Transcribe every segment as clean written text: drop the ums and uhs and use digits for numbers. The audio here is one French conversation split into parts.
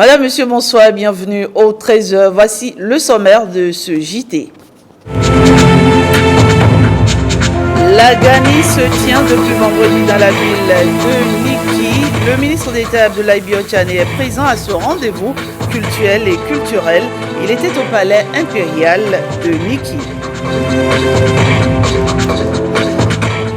Madame, Monsieur, bonsoir et bienvenue au 13h. Voici le sommaire de ce JT. La Gani se tient depuis vendredi dans la ville de Niki. Le ministre d'État Abdoulaye Biotchane est présent à ce rendez-vous culturel et culturel. Il était au palais impérial de Niki.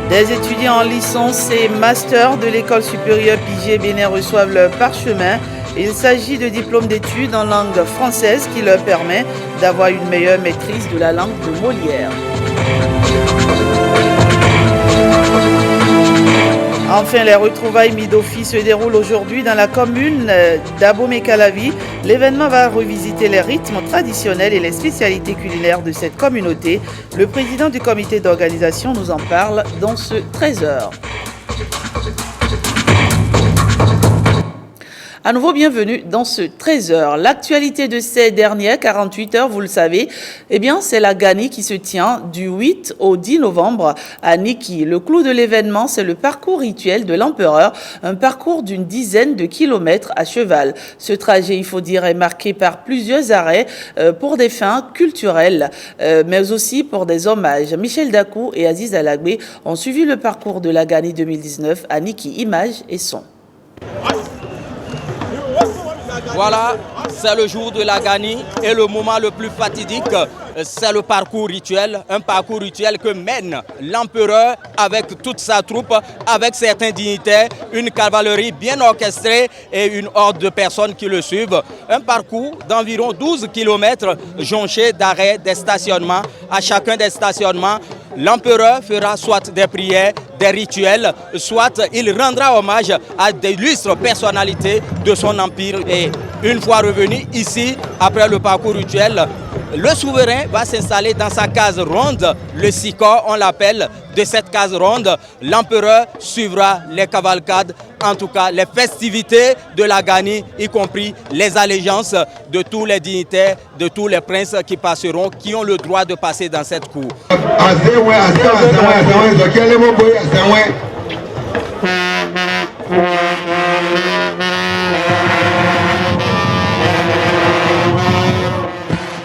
Des étudiants en licence et master de l'école supérieure Piguet Bénin reçoivent leur parchemin. Il s'agit de diplômes d'études en langue française qui leur permet d'avoir une meilleure maîtrise de la langue de Molière. Enfin, les retrouvailles Midofi se déroulent aujourd'hui dans la commune d'Abomey-Calavi. L'événement va revisiter les rythmes traditionnels et les spécialités culinaires de cette communauté. Le président du comité d'organisation nous en parle dans ce 13h. À nouveau, bienvenue dans ce 13h. L'actualité de ces dernières 48 heures, vous le savez, c'est la Gani qui se tient du 8 au 10 novembre à Niki. Le clou de l'événement, c'est le parcours rituel de l'empereur, un parcours d'une dizaine de kilomètres à cheval. Ce trajet, il faut dire, est marqué par plusieurs arrêts pour des fins culturelles, mais aussi pour des hommages. Michel Dakou et Aziz Alagbé ont suivi le parcours de la Gani 2019 à Niki. Images et sons. Voilà, c'est le jour de la Gani et le moment le plus fatidique, c'est le parcours rituel. Un parcours rituel que mène l'empereur avec toute sa troupe, avec certains dignitaires, une cavalerie bien orchestrée et une horde de personnes qui le suivent. Un parcours d'environ 12 km jonché d'arrêts, des stationnements. À chacun des stationnements, l'empereur fera soit des prières, des rituels, soit il rendra hommage à d'illustres personnalités de son empire. Et une fois revenu ici, après le parcours rituel, le souverain va s'installer dans sa case ronde, le Sikor, on l'appelle. De cette case ronde, l'empereur suivra les cavalcades, en tout cas les festivités de la Gani, y compris les allégeances de tous les dignitaires, de tous les princes qui passeront, qui ont le droit de passer dans cette cour.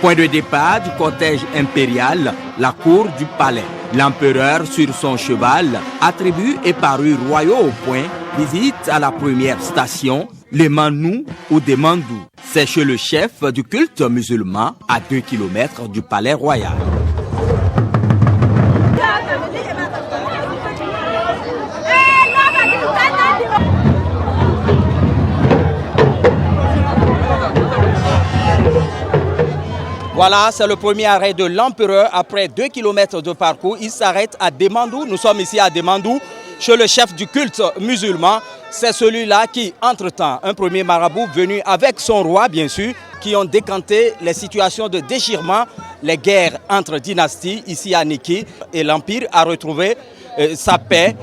Point de départ du cortège impérial, la cour du palais. L'empereur sur son cheval, attributs et parures royaux au point, visite à la première station, les Manou ou des Mandou. C'est chez le chef du culte musulman à 2 km du palais royal. Voilà, c'est le premier arrêt de l'empereur. Après 2 km de parcours, il s'arrête à Demandou. Nous sommes ici à Demandou, chez le chef du culte musulman. C'est celui-là qui, entre-temps, un premier marabout venu avec son roi, bien sûr, qui ont décanté les situations de déchirement, les guerres entre dynasties ici à Niki. Et l'Empire a retrouvé sa paix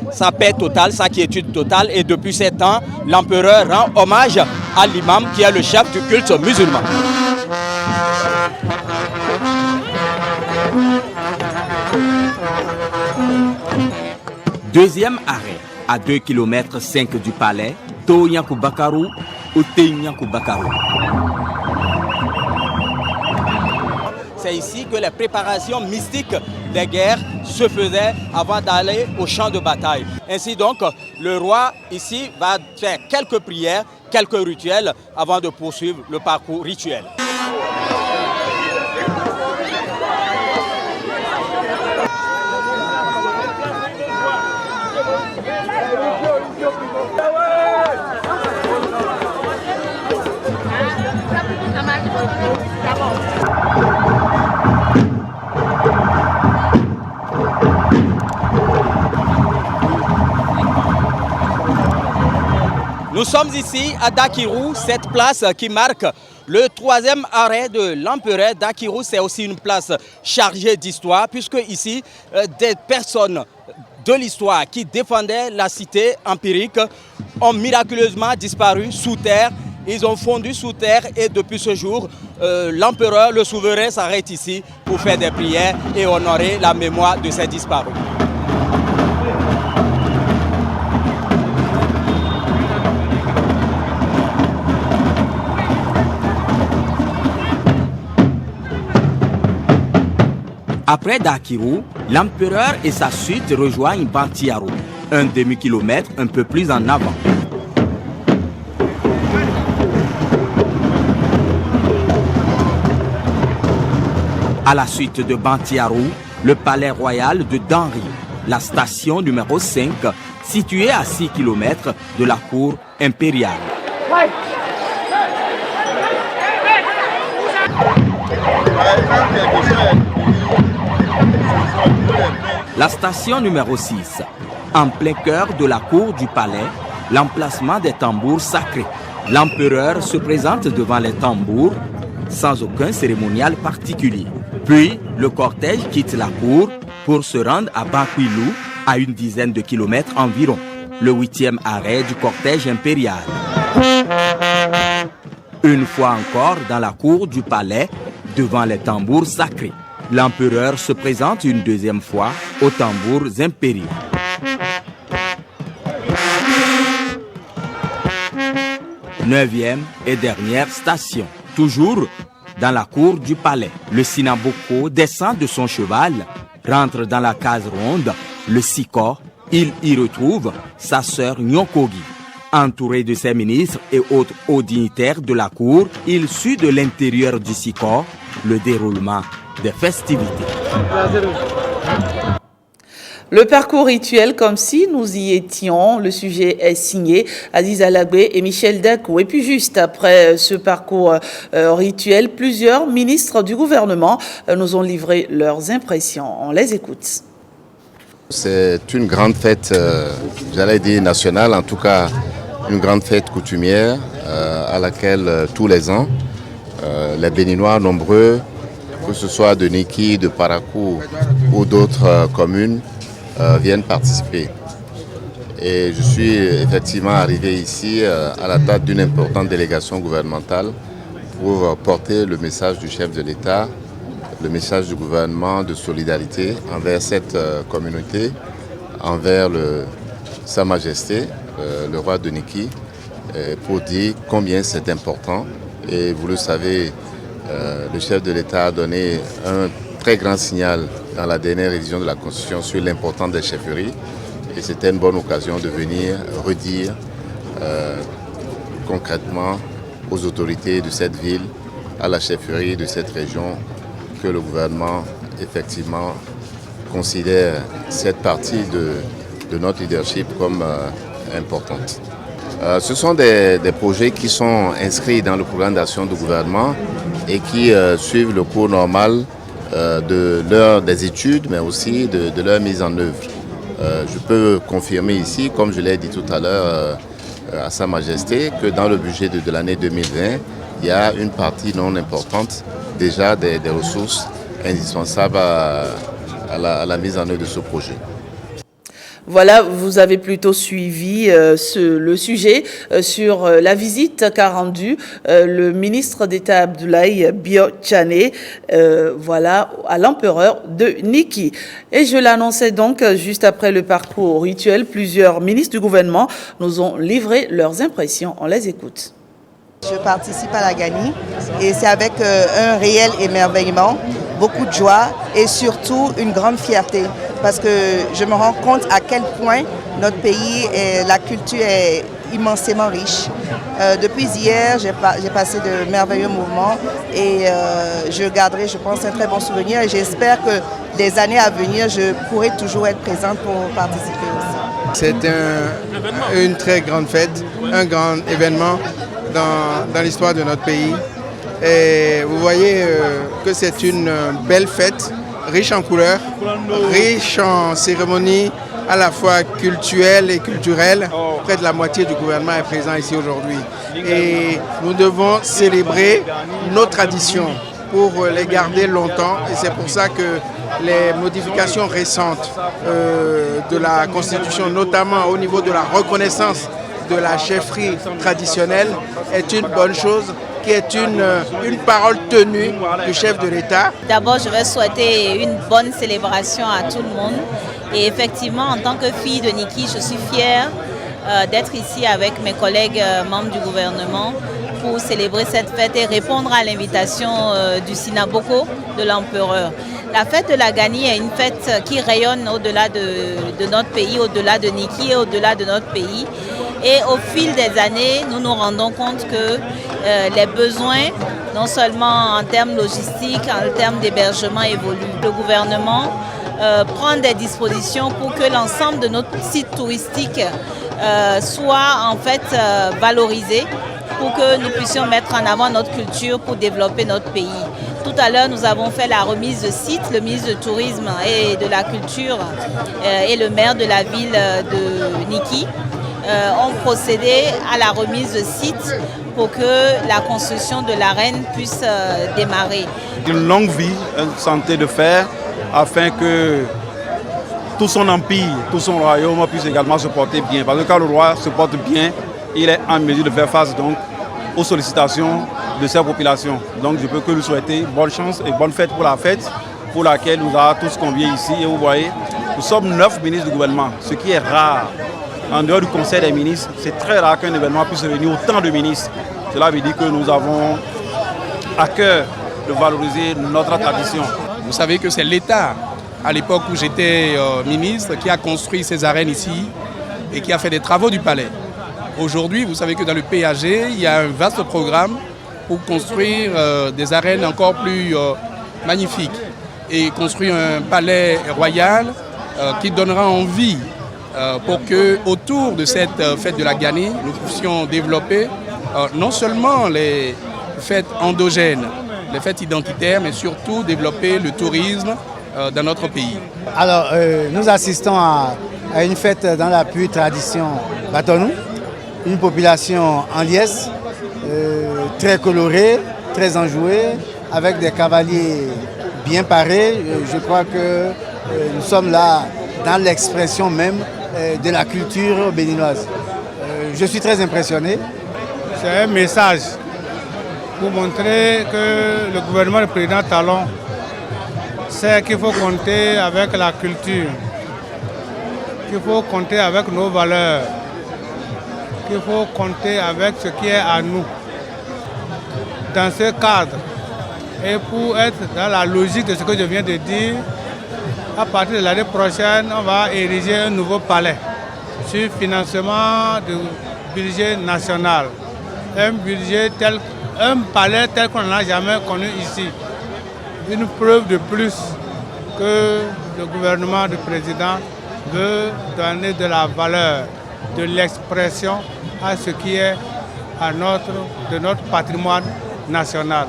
totale, sa quiétude totale. Et depuis 7 ans, l'empereur rend hommage à l'imam qui est le chef du culte musulman. Deuxième arrêt, à 2 km 5 du palais, Toyankou Bakarou ou Teyankou Bakarou. C'est ici que les préparations mystiques des guerres se faisaient avant d'aller au champ de bataille. Ainsi donc, le roi ici va faire quelques prières, quelques rituels avant de poursuivre le parcours rituel. Nous sommes ici à Dakirou, cette place qui marque le 3e arrêt de l'empereur. Dakirou, c'est aussi une place chargée d'histoire, puisque ici, des personnes de l'histoire qui défendaient la cité empirique ont miraculeusement disparu sous terre. Ils ont fondu sous terre et depuis ce jour, l'empereur, le souverain s'arrête ici pour faire des prières et honorer la mémoire de ces disparus. Après Dakiru, l'empereur et sa suite rejoignent Bantiaro, un demi-kilomètre un peu plus en avant. À la suite de Bantiaro, le palais royal de Danri, la station numéro 5, située à 6 km de la cour impériale. La station numéro 6, en plein cœur de la cour du palais, l'emplacement des tambours sacrés. L'empereur se présente devant les tambours sans aucun cérémonial particulier. Puis, le cortège quitte la cour pour se rendre à Bakwilou, à une dizaine de kilomètres environ, le 8e arrêt du cortège impérial. Une fois encore dans la cour du palais, devant les tambours sacrés, l'empereur se présente une deuxième fois aux tambours impériaux. Neuvième et dernière station, toujours dans la cour du palais. Le Sinaboko descend de son cheval, rentre dans la case ronde, le Siko. Il y retrouve sa sœur Nyokogi. Entouré de ses ministres et autres hauts dignitaires de la cour, il suit de l'intérieur du Siko le déroulement des festivités. Le parcours rituel, comme si nous y étions, le sujet est signé Aziz Alagbe et Michel Dakou. Et puis juste après ce parcours rituel, plusieurs ministres du gouvernement nous ont livré leurs impressions. On les écoute. C'est une grande fête, j'allais dire nationale, en tout cas une grande fête coutumière à laquelle tous les ans, les Béninois nombreux, que ce soit de Niki, de Parakou ou d'autres communes, viennent participer. Et je suis effectivement arrivé ici à la tête d'une importante délégation gouvernementale pour porter le message du chef de l'État, le message du gouvernement de solidarité envers cette communauté, envers Sa Majesté, le roi de Niki, pour dire combien c'est important. Et vous le savez, le chef de l'État a donné un très grand signal dans la dernière révision de la Constitution sur l'importance des chefferies. Et c'était une bonne occasion de venir redire concrètement aux autorités de cette ville, à la chefferie de cette région, que le gouvernement effectivement considère cette partie de notre leadership comme importante. Ce sont des projets qui sont inscrits dans le programme d'action du gouvernement et qui suivent le cours normal des études, mais aussi de leur mise en œuvre. Je peux confirmer ici, comme je l'ai dit tout à l'heure à Sa Majesté, que dans le budget de l'année 2020, il y a une partie non importante déjà des ressources indispensables à la mise en œuvre de ce projet. Voilà, vous avez plutôt suivi le sujet sur la visite qu'a rendue le ministre d'État Abdoulaye Bio-Tchane voilà, à l'empereur de Niki. Et je l'annonçais donc juste après le parcours rituel, plusieurs ministres du gouvernement nous ont livré leurs impressions. On les écoute. Je participe à la Gani et c'est avec un réel émerveillement, beaucoup de joie et surtout une grande fierté parce que je me rends compte à quel point notre pays et la culture est immensément riche. Depuis hier, j'ai passé de merveilleux moments et je garderai, je pense, un très bon souvenir et j'espère que des années à venir, je pourrai toujours être présente pour participer aussi. C'est une très grande fête, un grand événement dans l'histoire de notre pays. Et vous voyez que c'est une belle fête, riche en couleurs, riche en cérémonies à la fois culturelles et culturelles. Près de la moitié du gouvernement est présent ici aujourd'hui. Et nous devons célébrer nos traditions pour les garder longtemps. Et c'est pour ça que les modifications récentes de la Constitution, notamment au niveau de la reconnaissance de la chefferie traditionnelle, est une bonne chose, qui est une parole tenue du chef de l'État. D'abord, je vais souhaiter une bonne célébration à tout le monde. Et effectivement, en tant que fille de Niki, je suis fière d'être ici avec mes collègues membres du gouvernement pour célébrer cette fête et répondre à l'invitation du Sinaboko, de l'empereur. La fête de la Gani est une fête qui rayonne au-delà de notre pays, au-delà de Niki et au-delà de notre pays. Et au fil des années, nous nous rendons compte que les besoins, non seulement en termes logistiques, en termes d'hébergement, évoluent. Le gouvernement prend des dispositions pour que l'ensemble de notre site touristique soit en fait valorisé, pour que nous puissions mettre en avant notre culture pour développer notre pays. Tout à l'heure, nous avons fait la remise de sites. Le ministre du Tourisme et de la Culture et le maire de la ville de Niki ont procédé à la remise de sites pour que la construction de l'arène puisse démarrer. Une longue vie, une santé de fer, afin que tout son empire, tout son royaume puisse également se porter bien. Parce que quand le roi se porte bien, il est en mesure de faire face donc aux sollicitations de sa population. Donc je peux que lui souhaiter bonne chance et bonne fête pour laquelle nous avons tous conviés ici. Et vous voyez, nous sommes 9 ministres du gouvernement, ce qui est rare. En dehors du conseil des ministres, c'est très rare qu'un événement puisse réunir autant de ministres. Cela veut dire que nous avons à cœur de valoriser notre tradition. Vous savez que c'est l'État, à l'époque où j'étais ministre, qui a construit ces arènes ici et qui a fait des travaux du palais. Aujourd'hui, vous savez que dans le PAG, il y a un vaste programme pour construire des arènes encore plus magnifiques et construire un palais royal qui donnera envie pour que autour de cette fête de la Gani, nous puissions développer non seulement les fêtes endogènes, les fêtes identitaires, mais surtout développer le tourisme dans notre pays. Alors, nous assistons à une fête dans la pure tradition Batonou, une population en liesse, très colorée, très enjouée, avec des cavaliers bien parés. Je crois que nous sommes là dans l'expression même de la culture béninoise. Je suis très impressionné. C'est un message pour montrer que le gouvernement du président Talon sait qu'il faut compter avec la culture, qu'il faut compter avec nos valeurs, qu'il faut compter avec ce qui est à nous. Dans ce cadre, et pour être dans la logique de ce que je viens de dire, à partir de l'année prochaine, on va ériger un nouveau palais sur financement du budget national. Un palais tel qu'on n'a jamais connu ici. Une preuve de plus que le gouvernement du président veut donner de la valeur, de l'expression à ce qui est de notre patrimoine national.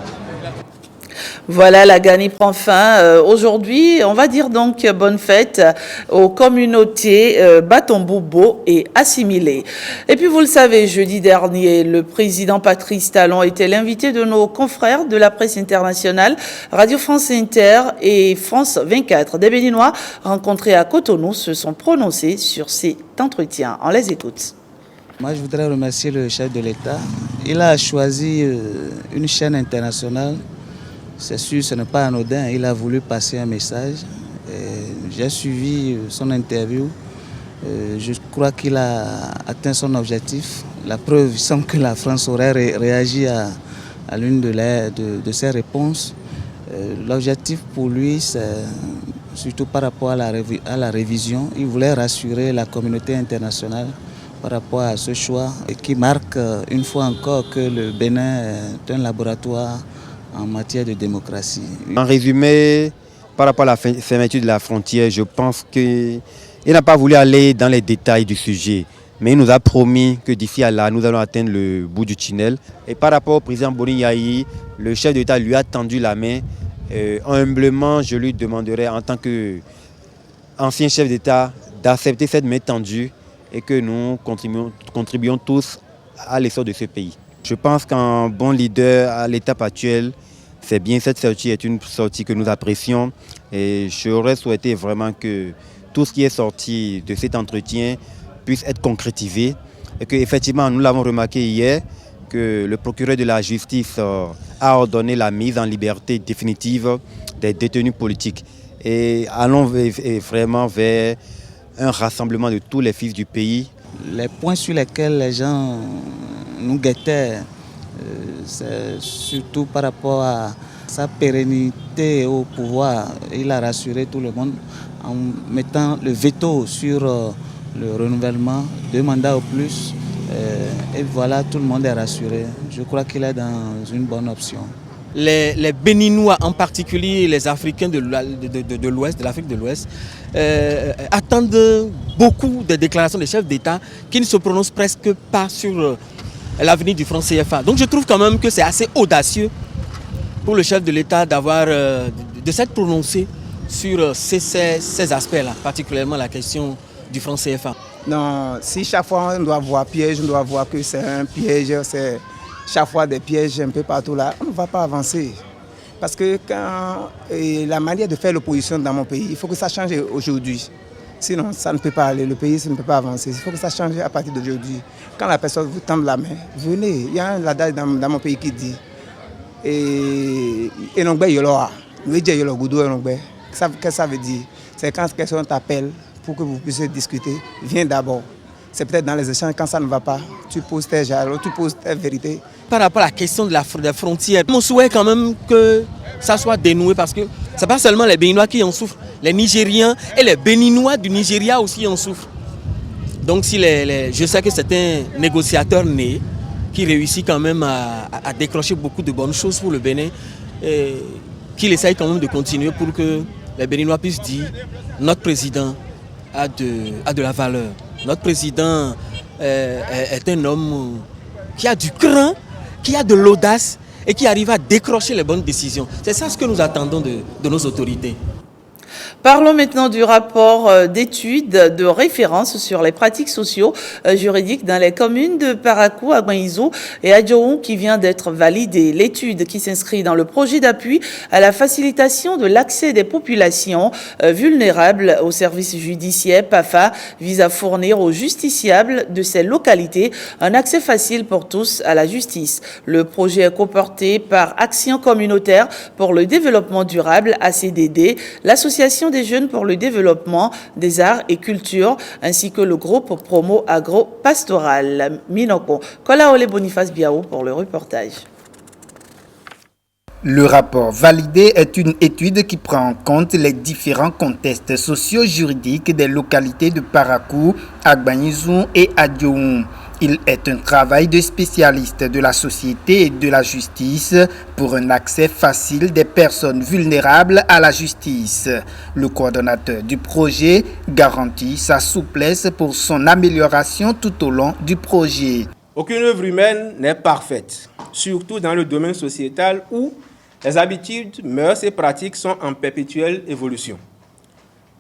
Voilà, la Gani prend fin. Aujourd'hui, on va dire donc bonne fête aux communautés Baton-Bobo et assimilées. Et puis, vous le savez, jeudi dernier, le président Patrice Talon était l'invité de nos confrères de la presse internationale, Radio France Inter et France 24. Des Béninois rencontrés à Cotonou se sont prononcés sur cet entretien. On les écoute. Moi, je voudrais remercier le chef de l'État. Il a choisi une chaîne internationale. C'est sûr, ce n'est pas anodin. Il a voulu passer un message. J'ai suivi son interview. Je crois qu'il a atteint son objectif. La preuve, il semble que la France aurait réagi à l'une de ses réponses. L'objectif pour lui, c'est surtout par rapport à la révision. Il voulait rassurer la communauté internationale par rapport à ce choix qui marque une fois encore que le Bénin est un laboratoire en matière de démocratie. En résumé, par rapport à la fermeture de la frontière, je pense qu'il n'a pas voulu aller dans les détails du sujet, mais il nous a promis que d'ici à là, nous allons atteindre le bout du tunnel. Et par rapport au président Boni Yayi, le chef d'État lui a tendu la main. Humblement, je lui demanderai en tant qu'ancien chef d'État d'accepter cette main tendue et que nous contribuions tous à l'essor de ce pays. Je pense qu'un bon leader à l'étape actuelle, c'est bien, cette sortie est une sortie que nous apprécions et j'aurais souhaité vraiment que tout ce qui est sorti de cet entretien puisse être concrétisé et qu'effectivement, nous l'avons remarqué hier, que le procureur de la justice a ordonné la mise en liberté définitive des détenus politiques. Et allons vraiment vers un rassemblement de tous les fils du pays. Les points sur lesquels les gens nous guettaient C'est surtout par rapport à sa pérennité au pouvoir. Il a rassuré tout le monde en mettant le veto sur le renouvellement, 2 mandats au plus. Et voilà, tout le monde est rassuré. Je crois qu'il est dans une bonne option. Les Béninois, en particulier les Africains de l'Ouest, de l'Afrique de l'Ouest, attendent beaucoup des déclarations des chefs d'État qui ne se prononcent presque pas sur l'avenir du franc CFA. Donc je trouve quand même que c'est assez audacieux pour le chef de l'État de s'être prononcé sur ces aspects-là, particulièrement la question du franc CFA. Non, si chaque fois on doit voir piège, on doit voir que c'est un piège, c'est chaque fois des pièges un peu partout là, on ne va pas avancer. Parce que la manière de faire l'opposition dans mon pays, il faut que ça change aujourd'hui. Sinon, ça ne peut pas aller, le pays ça ne peut pas avancer. Il faut que ça change à partir d'aujourd'hui. Quand la personne vous tend la main, venez. Il y a un adage dans mon pays qui dit qu'est-ce que ça veut dire? C'est quand quelqu'un t'appelle pour que vous puissiez discuter, viens d'abord. C'est peut-être dans les échanges, quand ça ne va pas, tu poses tes jalons, tu poses tes vérités. Par rapport à la question des frontières, mon souhait quand même que ça soit dénoué parce que ce n'est pas seulement les Béninois qui en souffrent, les Nigériens et les Béninois du Nigeria aussi en souffrent. Donc si je sais que c'est un négociateur né qui réussit quand même à décrocher beaucoup de bonnes choses pour le Bénin, et qu'il essaye quand même de continuer pour que les Béninois puissent dire notre président a de la valeur. Notre président est un homme qui a du cran, qui a de l'audace et qui arrive à décrocher les bonnes décisions. C'est ça ce que nous attendons de nos autorités. Parlons maintenant du rapport d'études de référence sur les pratiques socio-juridiques dans les communes de Parakou, Agbanizou et Adjoum qui vient d'être validé. L'étude qui s'inscrit dans le projet d'appui à la facilitation de l'accès des populations vulnérables aux services judiciaires PAFA vise à fournir aux justiciables de ces localités un accès facile pour tous à la justice. Le projet est coporté par Action communautaire pour le développement durable, ACDD, l'association des jeunes pour le développement des arts et cultures, ainsi que le groupe Promo Agro-Pastoral. Minoko, Kolaole Boniface Biao pour le reportage. Le rapport validé est une étude qui prend en compte les différents contextes socio-juridiques des localités de Parakou, Agbanizou et Adjoum. Il est un travail de spécialistes de la société et de la justice pour un accès facile des personnes vulnérables à la justice. Le coordonnateur du projet garantit sa souplesse pour son amélioration tout au long du projet. Aucune œuvre humaine n'est parfaite, surtout dans le domaine sociétal où les habitudes, mœurs et pratiques sont en perpétuelle évolution.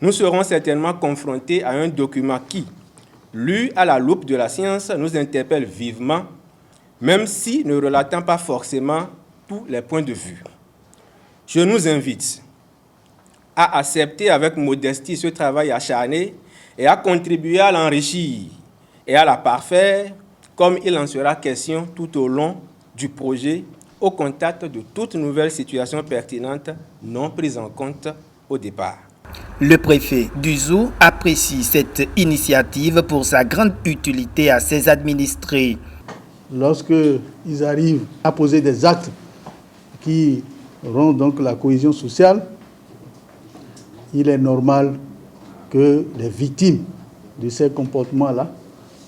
Nous serons certainement confrontés à un document qui, lu à la loupe de la science, nous interpelle vivement, même si ne relatant pas forcément tous les points de vue. Je nous invite à accepter avec modestie ce travail acharné et à contribuer à l'enrichir et à la parfaire, comme il en sera question tout au long du projet, au contact de toute nouvelle situation pertinente non prise en compte au départ. Le préfet d'Uzou apprécie cette initiative pour sa grande utilité à ses administrés. Lorsqu'ils arrivent à poser des actes qui rendent donc la cohésion sociale, il est normal que les victimes de ces comportements-là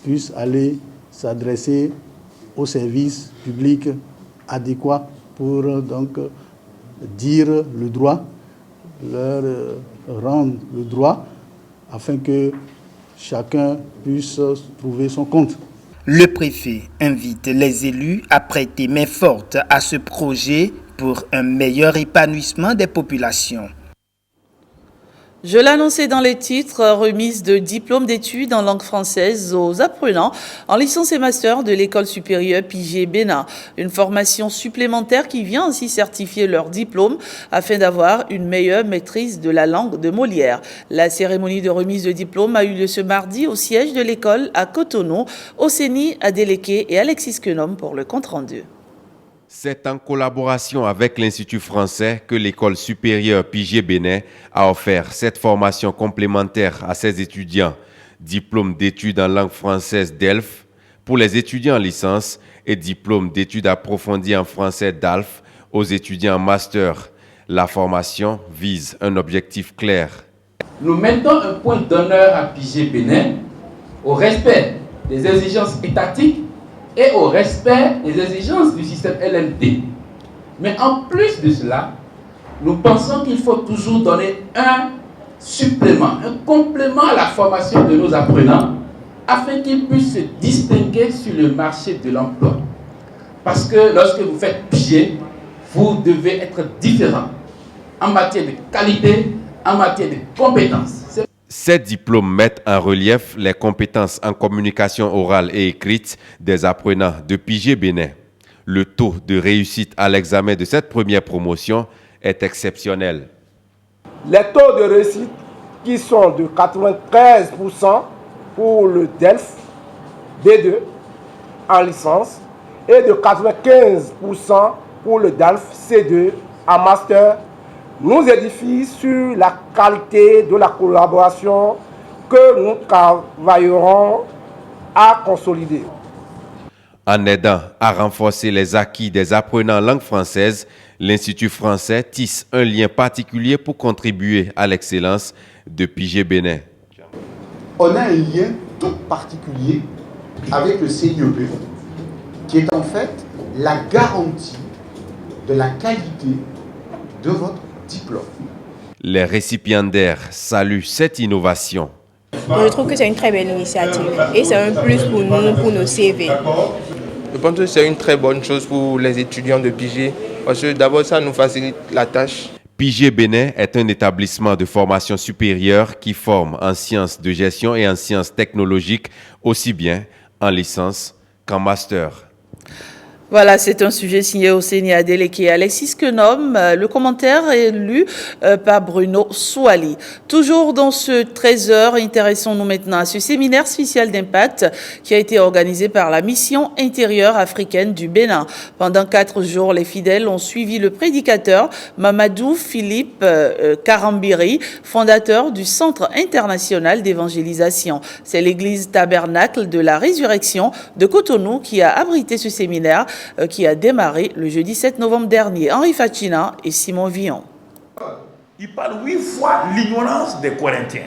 puissent aller s'adresser aux services publics adéquats pour donc dire le droit, leur rendre le droit afin que chacun puisse trouver son compte. Le préfet invite les élus à prêter main forte à ce projet pour un meilleur épanouissement des populations. Je l'annonçais dans les titres, remise de diplôme d'études en langue française aux apprenants en licence et master de l'école supérieure Pigé Bénin. Une formation supplémentaire qui vient ainsi certifier leur diplôme afin d'avoir une meilleure maîtrise de la langue de Molière. La cérémonie de remise de diplôme a eu lieu ce mardi au siège de l'école à Cotonou. Oseni Adeleke et Alexis Kenom pour le compte-rendu. C'est en collaboration avec l'Institut français que l'École supérieure Pigé Bénin a offert cette formation complémentaire à ses étudiants. Diplôme d'études en langue française DELF, pour les étudiants en licence et diplôme d'études approfondies en français DALF aux étudiants en master. La formation vise un objectif clair. Nous mettons un point d'honneur à Pigé Bénin au respect des exigences étatiques et au respect des exigences du système LMD. Mais en plus de cela, nous pensons qu'il faut toujours donner un supplément, un complément à la formation de nos apprenants afin qu'ils puissent se distinguer sur le marché de l'emploi. Parce que lorsque vous faites Pigé, vous devez être différent en matière de qualité, en matière de compétences. Ces diplômes mettent en relief les compétences en communication orale et écrite des apprenants de Pigé Bénin. Le taux de réussite à l'examen de cette première promotion est exceptionnel. Les taux de réussite qui sont de 93% pour le DELF B2 en licence et de 95% pour le DALF C2 en master nous édifient sur la qualité de la collaboration que nous travaillerons à consolider. En aidant à renforcer les acquis des apprenants en langue française, l'Institut français tisse un lien particulier pour contribuer à l'excellence de Pigé Bénin. On a un lien tout particulier avec le CIEP, qui est en fait la garantie de la qualité de votre diplôme. Les récipiendaires saluent cette innovation. Donc, je trouve que c'est une très belle initiative et c'est un plus pour nous, pour nos CV. Je pense que c'est une très bonne chose pour les étudiants de Pigé parce que d'abord ça nous facilite la tâche. Pigé Bénin est un établissement de formation supérieure qui forme en sciences de gestion et en sciences technologiques, aussi bien en licence qu'en master. Voilà, c'est un sujet signé Osénie Adeleke et Alexis Kenom. Le commentaire est lu par Bruno Souali. Toujours dans ce 13h, intéressons-nous maintenant à ce séminaire spécial d'impact qui a été organisé par la mission intérieure africaine du Bénin. Pendant 4 jours, les fidèles ont suivi le prédicateur Mamadou Philippe Karambiri, fondateur du Centre international d'évangélisation. C'est l'église tabernacle de la résurrection de Cotonou qui a abrité ce séminaire qui a démarré le jeudi 7 novembre dernier. Henri Fachina et Simon Villon. Il parle 8 fois l'ignorance des Corinthiens.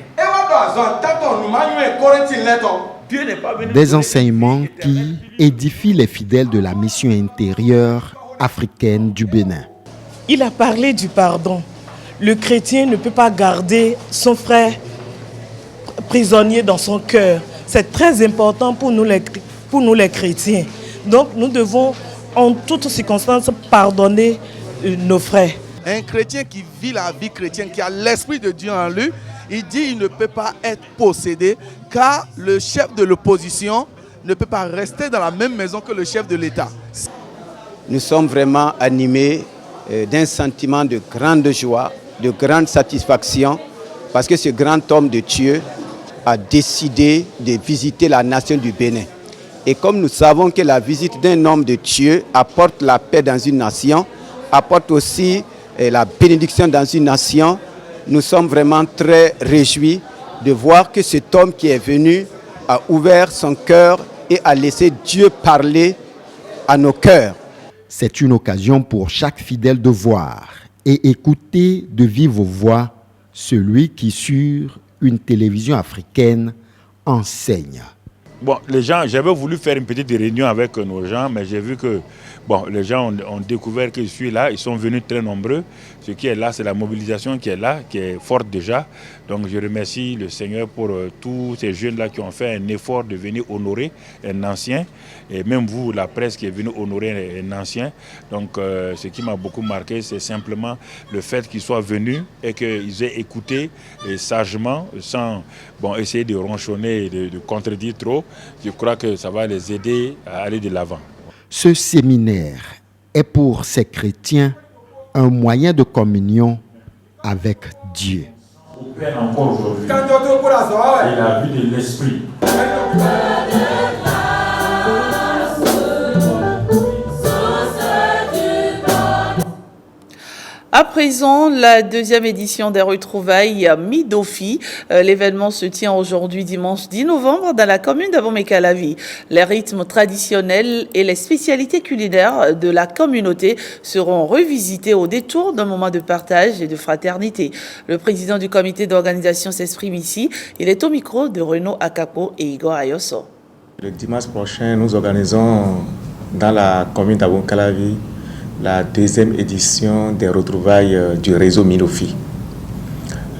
Des enseignements qui édifient les fidèles de la mission intérieure africaine du Bénin. Il a parlé du pardon. Le chrétien ne peut pas garder son frère prisonnier dans son cœur. C'est très important pour nous les chrétiens. Donc nous devons en toutes circonstances pardonner nos frères. Un chrétien qui vit la vie chrétienne, qui a l'Esprit de Dieu en lui, il dit qu'il ne peut pas être possédé car le chef de l'opposition ne peut pas rester dans la même maison que le chef de l'État. Nous sommes vraiment animés d'un sentiment de grande joie, de grande satisfaction parce que ce grand homme de Dieu a décidé de visiter la nation du Bénin. Et comme nous savons que la visite d'un homme de Dieu apporte la paix dans une nation, apporte aussi la bénédiction dans une nation, nous sommes vraiment très réjouis de voir que cet homme qui est venu a ouvert son cœur et a laissé Dieu parler à nos cœurs. C'est une occasion pour chaque fidèle de voir et écouter de vive voix celui qui, sur une télévision africaine, enseigne. Bon, les gens, j'avais voulu faire une petite réunion avec nos gens, mais j'ai vu que les gens ont découvert que je suis là, ils sont venus très nombreux. Ce qui est là, c'est la mobilisation qui est là, qui est forte déjà. Donc je remercie le Seigneur pour tous ces jeunes-là qui ont fait un effort de venir honorer un ancien. Et même vous, la presse qui est venue honorer un ancien. Donc ce qui m'a beaucoup marqué, c'est simplement le fait qu'ils soient venus et qu'ils aient écouté sagement, sans essayer de ronchonner et de contredire trop. Je crois que ça va les aider à aller de l'avant. Ce séminaire est pour ces chrétiens un moyen de communion avec Dieu. Au Père encore aujourd'hui, et la vie de l'Esprit. À présent, la deuxième édition des retrouvailles Midofi. L'événement se tient aujourd'hui dimanche 10 novembre dans la commune d'Abomey-Calavi. Les rythmes traditionnels et les spécialités culinaires de la communauté seront revisités au détour d'un moment de partage et de fraternité. Le président du comité d'organisation s'exprime ici. Il est au micro de Renaud Akapo et Igor Ayoso. Le dimanche prochain, nous organisons dans la commune d'Abomey-Calavi la deuxième édition des retrouvailles du réseau Midofi.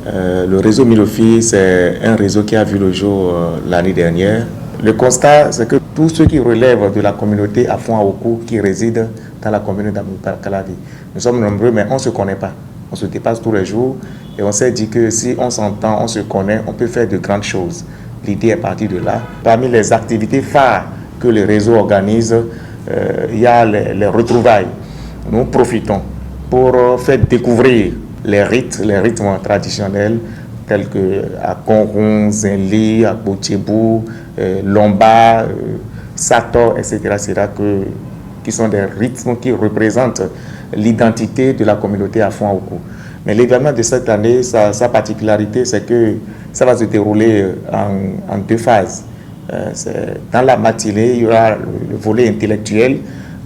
Le réseau Midofi, c'est un réseau qui a vu le jour l'année dernière. Le constat, c'est que tous ceux qui relèvent de la communauté à Fond-Aoku, qui résident dans la commune d'Abomey-Calavi, nous sommes nombreux, mais on ne se connaît pas. On se dépasse tous les jours et on s'est dit que si on s'entend, on se connaît, on peut faire de grandes choses. L'idée est partie de là. Parmi les activités phares que le réseau organise, il y a les retrouvailles. Nous profitons pour faire découvrir les rythmes traditionnels tels que à Konron, Zenli, à Boutchebou, Lomba, Sator, etc. Qui sont des rythmes qui représentent l'identité de la communauté à Fond-Aoku. Mais l'événement de cette année, sa particularité, c'est que ça va se dérouler en deux phases. Dans la matinée, il y aura le volet intellectuel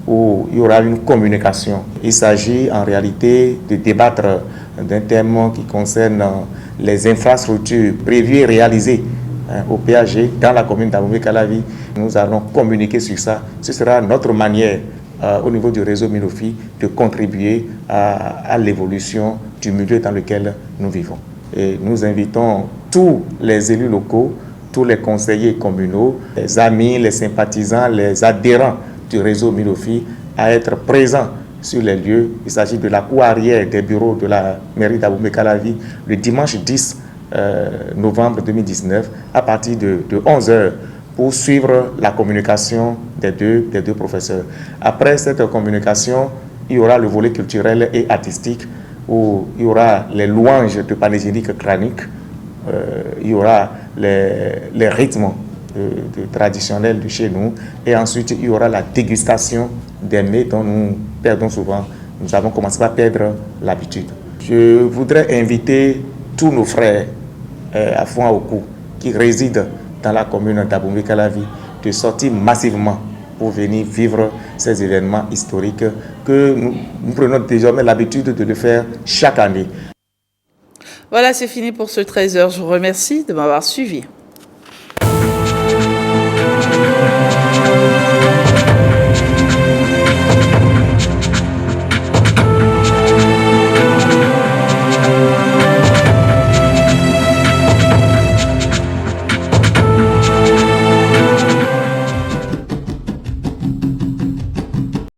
où il y aura une communication. Il s'agit en réalité de débattre d'un thème qui concerne les infrastructures prévues et réalisées au PAG dans la commune d'Abomey-Calavi. Nous allons communiquer sur ça. Ce sera notre manière au niveau du réseau Midofi de contribuer à l'évolution du milieu dans lequel nous vivons. Et nous invitons tous les élus locaux, tous les conseillers communaux, les amis, les sympathisants, les adhérents du réseau Midofi à être présents sur les lieux. Il s'agit de la cour arrière des bureaux de la mairie d'Abomey-Calavi le dimanche 10 novembre 2019 à partir de 11h pour suivre la communication des deux professeurs. Après cette communication, il y aura le volet culturel et artistique où il y aura les louanges de panégyrique crânique, il y aura les rythmes traditionnels de chez nous et ensuite il y aura la dégustation des mets dont nous perdons souvent. Nous avons commencé à perdre l'habitude. Je voudrais inviter tous nos frères à Fond-Aoku qui résident dans la commune d'Abomey-Calavi de sortir massivement pour venir vivre ces événements historiques que nous prenons désormais l'habitude de le faire chaque année. Voilà, c'est fini pour ce 13h. Je vous remercie de m'avoir suivi.